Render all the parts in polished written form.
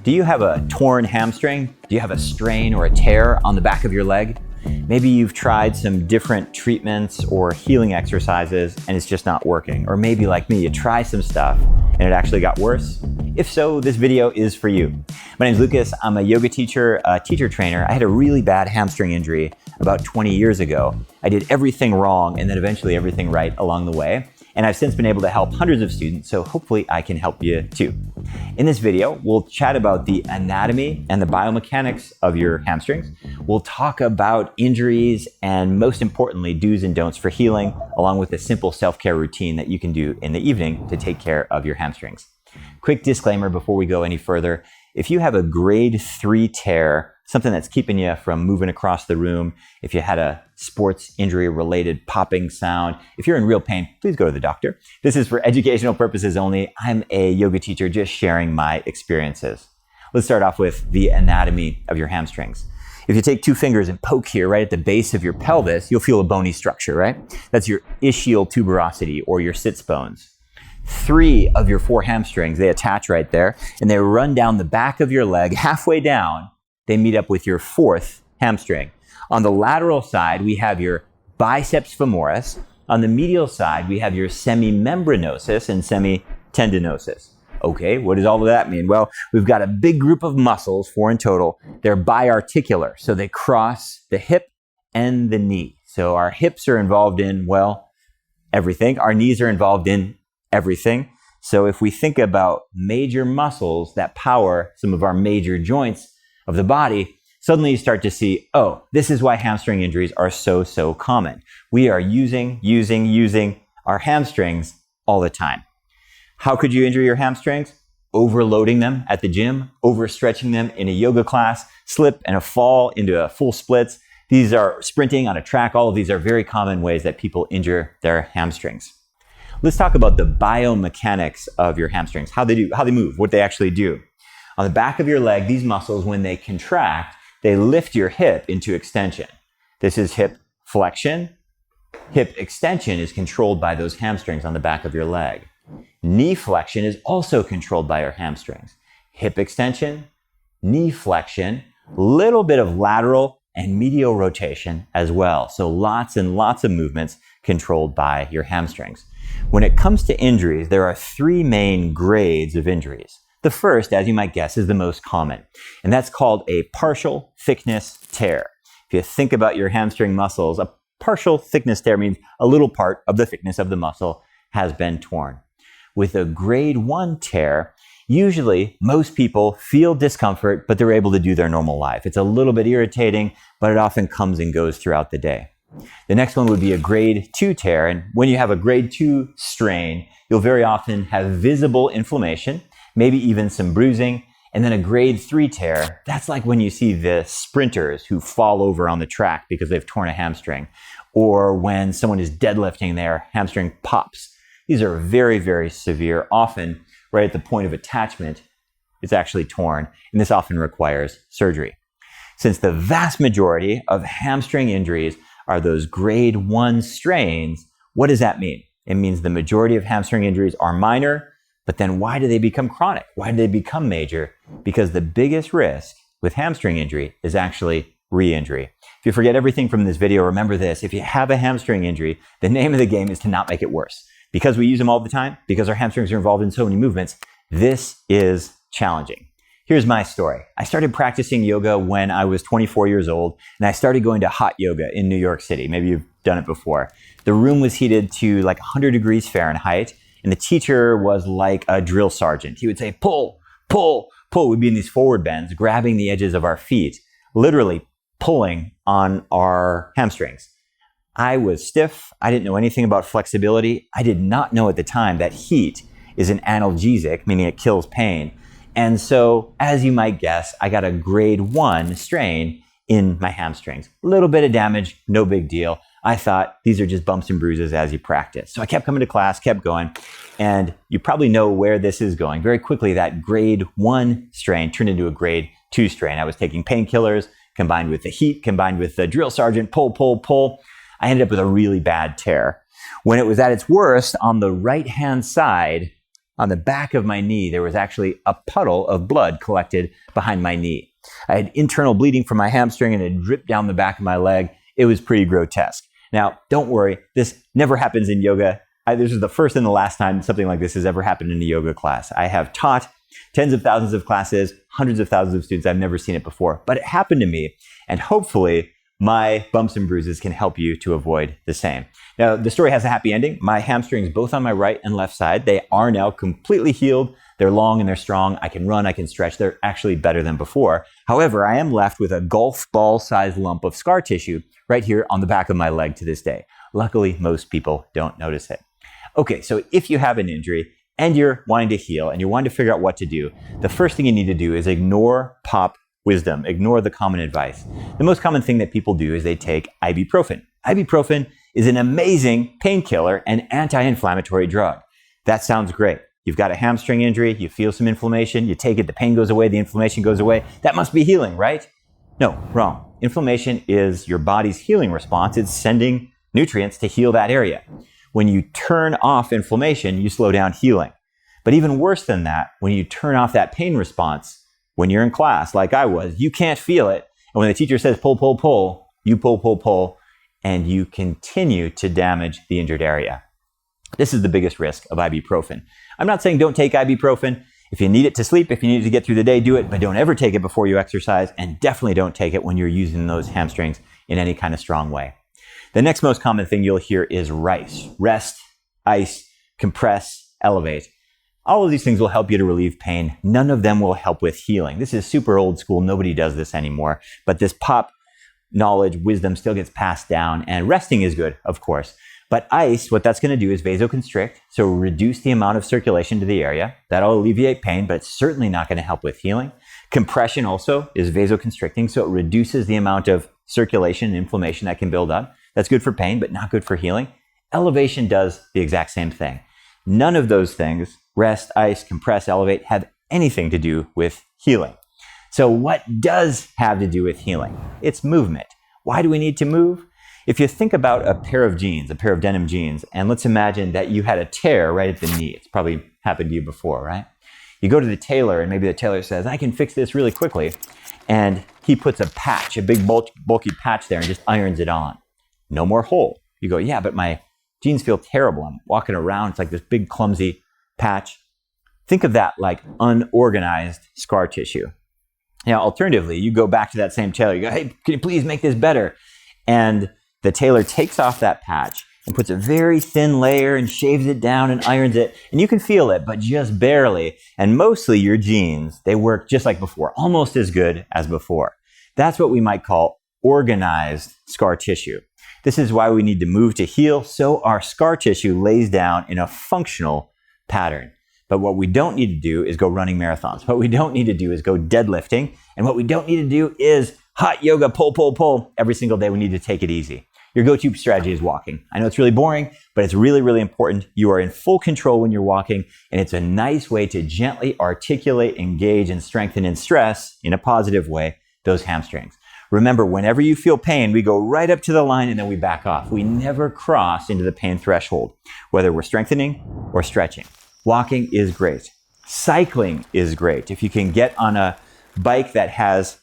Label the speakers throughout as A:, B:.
A: Do you have a torn hamstring? Do you have a strain or a tear on the back of your leg? Maybe you've tried some different treatments or healing exercises and it's just not working. Or maybe like me, you try some stuff and it actually got worse. If so, this video is for you. My name's Lucas. I'm a yoga teacher, a teacher trainer. I had a really bad hamstring injury about 20 years ago. I did everything wrong and then eventually everything right along the way. And I've since been able to help hundreds of students, so hopefully I can help you too. In this video, we'll chat about the anatomy and the biomechanics of your hamstrings. We'll talk about injuries and most importantly, do's and don'ts for healing, along with a simple self-care routine that you can do in the evening to take care of your hamstrings. Quick disclaimer before we go any further. If you have a grade 3 tear, something that's keeping you from moving across the room, if you had a sports injury related popping sound, if you're in real pain, please go to the doctor. This is for educational purposes only. I'm a yoga teacher just sharing my experiences. Let's start off with the anatomy of your hamstrings. If you take 2 fingers and poke here right at the base of your pelvis, you'll feel a bony structure, right? That's your ischial tuberosity or your sits bones. 3 of your 4 hamstrings, they attach right there and they run down the back of your leg. Halfway down, they meet up with your 4th hamstring. On the lateral side, we have your biceps femoris. On the medial side, we have your semimembranosus and semitendinosus. Okay, what does all of that mean? Well, we've got a big group of muscles, 4 in total. They're biarticular, so they cross the hip and the knee. So our hips are involved in, well, everything. Our knees are involved in everything. So if we think about major muscles that power some of our major joints of the body, suddenly you start to see, oh, this is why hamstring injuries are so common. We are using our hamstrings all the time. How could you injure your hamstrings? Overloading them at the gym, overstretching them in a yoga class, slip and a fall into a full splits. These are sprinting on a track. All of these are very common ways that people injure their hamstrings. Let's talk about the biomechanics of your hamstrings, how they move, what they actually do. On the back of your leg, these muscles, when they contract, they lift your hip into extension. This is hip flexion. Hip extension is controlled by those hamstrings on the back of your leg. Knee flexion is also controlled by your hamstrings. Hip extension, knee flexion, little bit of lateral and medial rotation as well. So lots and lots of movements controlled by your hamstrings. When it comes to injuries, there are 3 main grades of injuries. The first, as you might guess, is the most common, and that's called a partial thickness tear. If you think about your hamstring muscles, a partial thickness tear means a little part of the thickness of the muscle has been torn. With a grade 1 tear, usually most people feel discomfort, but they're able to do their normal life. It's a little bit irritating, but it often comes and goes throughout the day. The next one would be a grade 2 tear, and when you have a grade 2 strain, you'll very often have visible inflammation, maybe even some bruising, and then a grade 3 tear. That's like when you see the sprinters who fall over on the track because they've torn a hamstring, or when someone is deadlifting, their hamstring pops. These are very severe, often right at the point of attachment, it's actually torn, and this often requires surgery. Since the vast majority of hamstring injuries are those grade 1 strains, what does that mean? It means the majority of hamstring injuries are minor, but then why do they become chronic? Why do they become major? Because the biggest risk with hamstring injury is actually re-injury. If you forget everything from this video, remember this: if you have a hamstring injury, the name of the game is to not make it worse. Because we use them all the time, because our hamstrings are involved in so many movements, this is challenging. Here's my story. I started practicing yoga when I was 24 years old, and I started going to hot yoga in New York City. Maybe you've done it before. The room was heated to like 100 degrees Fahrenheit, and the teacher was like a drill sergeant. He would say, pull, pull, pull. We'd be in these forward bends, grabbing the edges of our feet, literally pulling on our hamstrings. I was stiff. I didn't know anything about flexibility. I did not know at the time that heat is an analgesic, meaning it kills pain. And so, as you might guess, I got a grade 1 strain in my hamstrings. A little bit of damage, no big deal. I thought these are just bumps and bruises as you practice. So I kept coming to class, kept going, and you probably know where this is going. Very quickly, that grade 1 strain turned into a grade 2 strain. I was taking painkillers, combined with the heat, combined with the drill sergeant, pull. I ended up with a really bad tear. When it was at its worst, on the right-hand side on the back of my knee, there was actually a puddle of blood collected behind my knee. I had internal bleeding from my hamstring and it dripped down the back of my leg. It was pretty grotesque. Now, don't worry, this never happens in yoga. This is the first and the last time something like this has ever happened in a yoga class. I have taught tens of thousands of classes, hundreds of thousands of students. I've never seen it before, but it happened to me. And hopefully my bumps and bruises can help you to avoid the same. Now, the story has a happy ending. My hamstrings, both on my right and left side, they are now completely healed. They're long and they're strong. I can run, I can stretch. They're actually better than before. However, I am left with a golf ball sized lump of scar tissue right here on the back of my leg to this day. Luckily, most people don't notice it. Okay, so if you have an injury and you're wanting to heal and you're wanting to figure out what to do, the first thing you need to do is ignore pop wisdom, ignore the common advice. The most common thing that people do is they take ibuprofen. Ibuprofen is an amazing painkiller and anti-inflammatory drug. That sounds great. You've got a hamstring injury, you feel some inflammation, you take it, the pain goes away, the inflammation goes away. That must be healing, right? No, wrong. Inflammation is your body's healing response. It's sending nutrients to heal that area. When you turn off inflammation, you slow down healing. But even worse than that, when you turn off that pain response, when you're in class, like I was, you can't feel it. And when the teacher says pull, pull, pull, you pull, pull, pull, and you continue to damage the injured area. This is the biggest risk of ibuprofen. I'm not saying don't take ibuprofen. If you need it to sleep, if you need it to get through the day, do it, but don't ever take it before you exercise, and definitely don't take it when you're using those hamstrings in any kind of strong way. The next most common thing you'll hear is RICE. Rest, ice, compress, elevate. All of these things will help you to relieve pain. None of them will help with healing. This is super old school. Nobody does this anymore. But this pop knowledge, wisdom still gets passed down. And resting is good, of course. But ice, what that's going to do is vasoconstrict, so reduce the amount of circulation to the area. That'll alleviate pain, but it's certainly not going to help with healing. Compression also is vasoconstricting, so it reduces the amount of circulation and inflammation that can build up. That's good for pain, but not good for healing. Elevation does the exact same thing. None of those things, rest, ice, compress, elevate, have anything to do with healing. So what does have to do with healing? It's movement. Why do we need to move? If you think about a pair of jeans, a pair of denim jeans, and let's imagine that you had a tear right at the knee. It's probably happened to you before, right? You go to the tailor and maybe the tailor says, I can fix this really quickly. And he puts a patch, a big bulky patch there and just irons it on. No more hole. You go, yeah, but my jeans feel terrible. I'm walking around. It's like this big clumsy patch. Think of that like unorganized scar tissue. Now, alternatively, you go back to that same tailor. You go, hey, can you please make this better? And the tailor takes off that patch and puts a very thin layer and shaves it down and irons it. And you can feel it, but just barely. And mostly your jeans, they work just like before, almost as good as before. That's what we might call organized scar tissue. This is why we need to move to heal, so our scar tissue lays down in a functional pattern. But what we don't need to do is go running marathons. What we don't need to do is go deadlifting. And what we don't need to do is hot yoga, pull, pull, pull. Every single day we need to take it easy. Your go-to strategy is walking. I know it's really boring, but it's really, really important. You are in full control when you're walking, and it's a nice way to gently articulate, engage, and strengthen and stress, in a positive way, those hamstrings. Remember, whenever you feel pain, we go right up to the line and then we back off. We never cross into the pain threshold, whether we're strengthening or stretching. Walking is great. Cycling is great. If you can get on a bike that has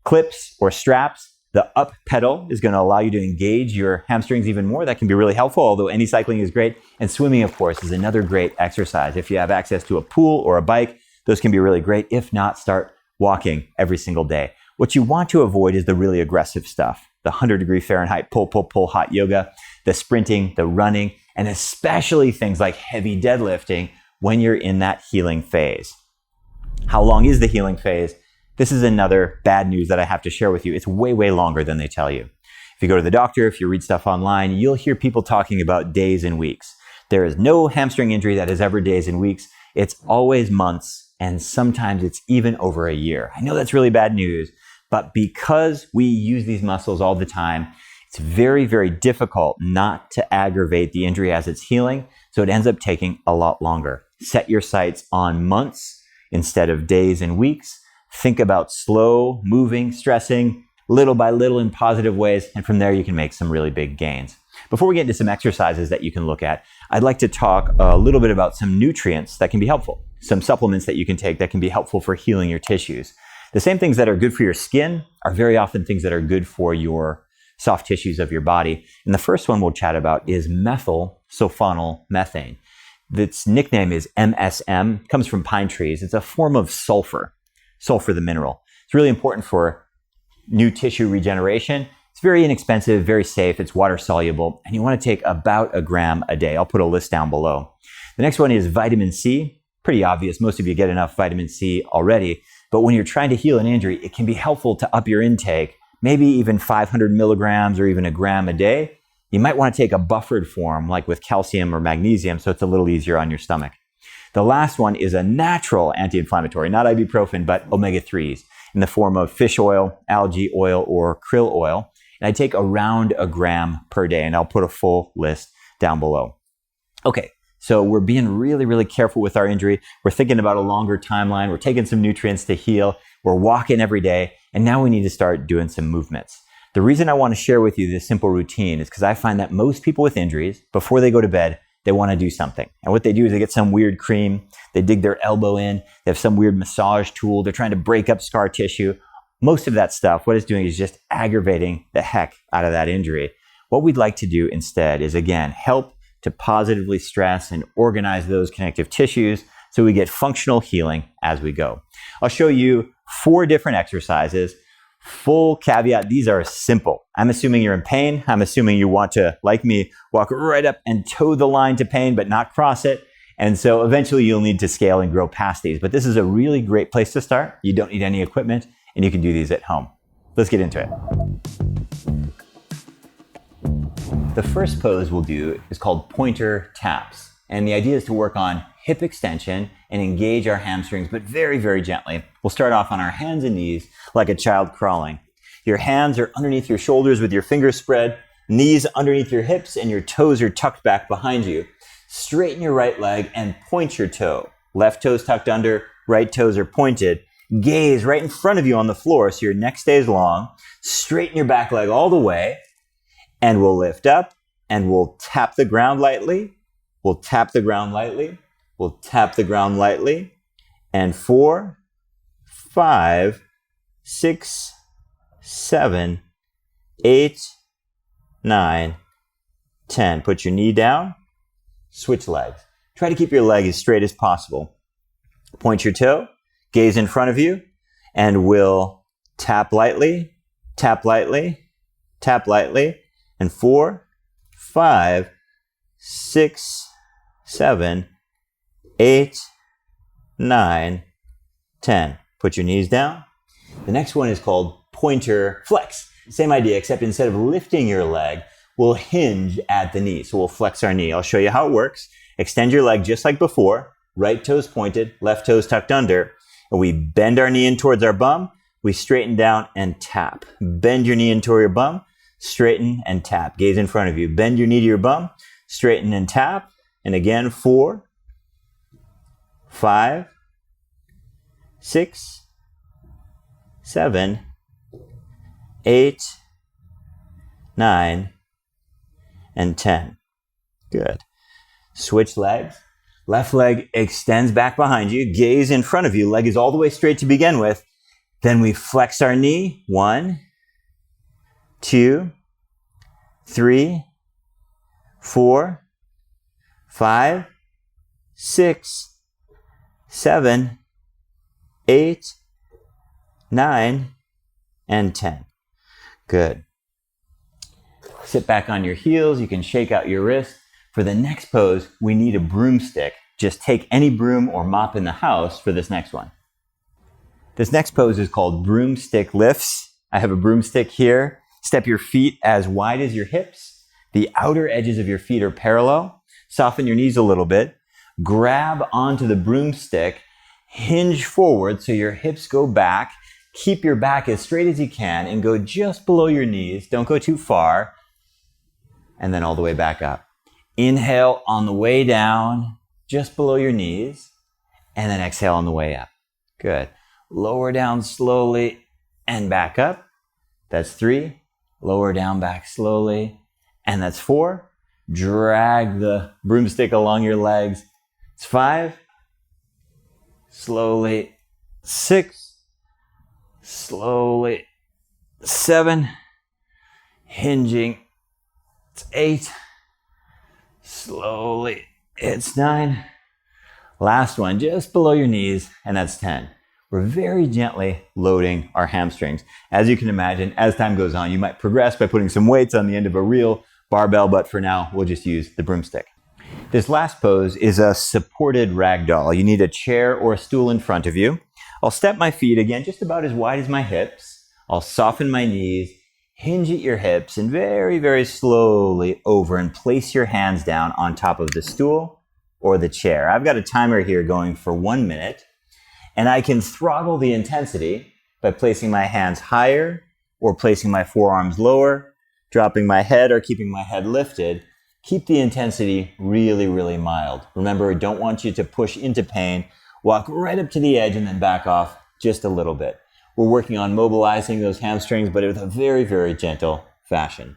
A: clips or straps, the up pedal is going to allow you to engage your hamstrings even more. That can be really helpful, although any cycling is great. And swimming, of course, is another great exercise. If you have access to a pool or a bike, those can be really great. If not, start walking every single day. What you want to avoid is the really aggressive stuff. The 100-degree Fahrenheit pull, pull, pull hot yoga, the sprinting, the running, and especially things like heavy deadlifting when you're in that healing phase. How long is the healing phase? This is another bad news that I have to share with you. It's way, way longer than they tell you. If you go to the doctor, if you read stuff online, you'll hear people talking about days and weeks. There is no hamstring injury that is ever days and weeks. It's always months, and sometimes it's even over a year. I know that's really bad news, but because we use these muscles all the time, it's very, very difficult not to aggravate the injury as it's healing, so it ends up taking a lot longer. Set your sights on months instead of days and weeks. Think about slow, moving, stressing, little by little in positive ways, and from there you can make some really big gains. Before we get into some exercises that you can look at, I'd like to talk a little bit about some nutrients that can be helpful, some supplements that you can take that can be helpful for healing your tissues. The same things that are good for your skin are very often things that are good for your soft tissues of your body. And the first one we'll chat about is methyl sulfonyl-methane. Its nickname is MSM, comes from pine trees. It's a form of sulfur the mineral. It's really important for new tissue regeneration. It's very inexpensive, very safe, it's water soluble, and you want to take about 1 gram a day. I'll put a list down below. The next one is vitamin C. Pretty obvious, most of you get enough vitamin C already, but when you're trying to heal an injury, it can be helpful to up your intake, maybe even 500 milligrams or even 1 gram a day. You might want to take a buffered form, like with calcium or magnesium, so it's a little easier on your stomach. The last one is a natural anti-inflammatory, not ibuprofen, but omega-3s in the form of fish oil, algae oil, or krill oil. And I take around 1 gram per day, and I'll put a full list down below. Okay, so we're being really, really careful with our injury. We're thinking about a longer timeline. We're taking some nutrients to heal. We're walking every day, and now we need to start doing some movements. The reason I want to share with you this simple routine is because I find that most people with injuries, before they go to bed, they want to do something. And what they do is they get some weird cream, they dig their elbow in, they have some weird massage tool, they're trying to break up scar tissue. Most of that stuff, what it's doing is just aggravating the heck out of that injury. What we'd like to do instead is, again, help to positively stress and organize those connective tissues so we get functional healing as we go. I'll show you 4 different exercises. Full caveat, these are simple. I'm assuming you're in pain. I'm assuming you want to, like me, walk right up and toe the line to pain, but not cross it. And so eventually you'll need to scale and grow past these. But this is a really great place to start. You don't need any equipment, and you can do these at home. Let's get into it. The first pose we'll do is called pointer taps. And the idea is to work on hip extension and engage our hamstrings, but very, very gently. We'll start off on our hands and knees like a child crawling. Your hands are underneath your shoulders with your fingers spread, knees underneath your hips, and your toes are tucked back behind you. Straighten your right leg and point your toe. Left toes tucked under, right toes are pointed. Gaze right in front of you on the floor so your neck stays long. Straighten your back leg all the way, and we'll lift up, and we'll tap the ground lightly. We'll tap the ground lightly. We'll tap the ground lightly. And 4, 5, 6, 7, 8, 9, 10. Put your knee down. Switch legs. Try to keep your leg as straight as possible. Point your toe. Gaze in front of you. And we'll tap lightly, tap lightly, tap lightly. And 4, 5, 6, 7, 8, 9, 10. Put your knees down. The next one is called pointer flex. Same idea, except instead of lifting your leg, we'll hinge at the knee. So we'll flex our knee. I'll show you how it works. Extend your leg just like before. Right toes pointed, left toes tucked under. And we bend our knee in towards our bum. We straighten down and tap. Bend your knee in toward your bum. Straighten and tap. Gaze in front of you. Bend your knee to your bum. Straighten and tap. And again, 4, 5, 6, 7, 8, 9, and 10. Good. Switch legs. Left leg extends back behind you. Gaze in front of you. Leg is all the way straight to begin with. Then we flex our knee. 1, 2, 3, 4, 5, 6, 7, 8, 9, and 10. Good. Sit back on your heels. You can shake out your wrist. For the next pose, we need a broomstick. Just take any broom or mop in the house for this next one. This next pose is called broomstick lifts. I have a broomstick here. Step your feet as wide as your hips. The outer edges of your feet are parallel. Soften your knees a little bit. Grab onto the broomstick. Hinge forward so your hips go back. Keep your back as straight as you can and go just below your knees. Don't go too far. And then all the way back up. Inhale on the way down, just below your knees. And then exhale on the way up. Good. Lower down slowly and back up. That's 3. Lower down, back slowly and that's 4. Drag the broomstick along your legs. It's 5. Slowly. 6. Slowly. 7. Hinging. It's 8. Slowly. It's 9. Last one, just below your knees, and that's 10. We're very gently loading our hamstrings. As you can imagine, as time goes on, you might progress by putting some weights on the end of a real barbell, but for now, we'll just use the broomstick. This last pose is a supported ragdoll. You need a chair or a stool in front of you. I'll step my feet again just about as wide as my hips. I'll soften my knees, hinge at your hips, and very, very slowly over and place your hands down on top of the stool or the chair. I've got a timer here going for 1 minute, and I can throttle the intensity by placing my hands higher or placing my forearms lower, dropping my head or keeping my head lifted. Keep the intensity really, really mild. Remember, I don't want you to push into pain. Walk right up to the edge and then back off just a little bit. We're working on mobilizing those hamstrings, but with a very, very gentle fashion.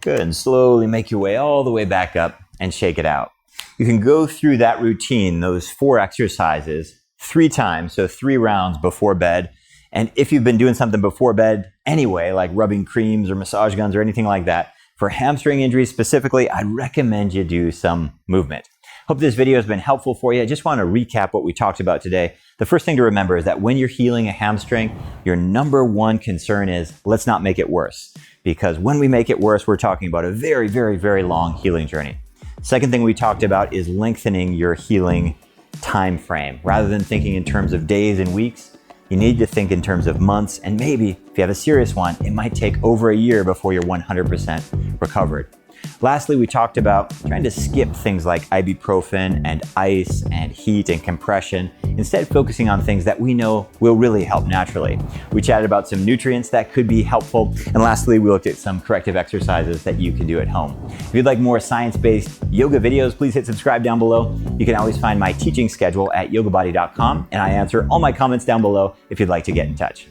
A: Good, and slowly make your way all the way back up and shake it out. You can go through that routine, those 4 exercises, 3 times, so 3 rounds before bed. And if you've been doing something before bed anyway, like rubbing creams or massage guns or anything like that, for hamstring injuries specifically, I'd recommend you do some movement. Hope this video has been helpful for you. I just want to recap what we talked about today. The first thing to remember is that when you're healing a hamstring, your number 1 concern is let's not make it worse. Because when we make it worse, we're talking about a very, very, very long healing journey. Second thing we talked about is lengthening your healing time frame. Rather than thinking in terms of days and weeks, you need to think in terms of months, and maybe if you have a serious one, it might take over a year before you're 100% recovered. Lastly, we talked about trying to skip things like ibuprofen and ice and heat and compression, instead focusing on things that we know will really help naturally. We chatted about some nutrients that could be helpful, and lastly, we looked at some corrective exercises that you can do at home. If you'd like more science-based yoga videos, please hit subscribe down below. You can always find my teaching schedule at yogabody.com, and I answer all my comments down below if you'd like to get in touch.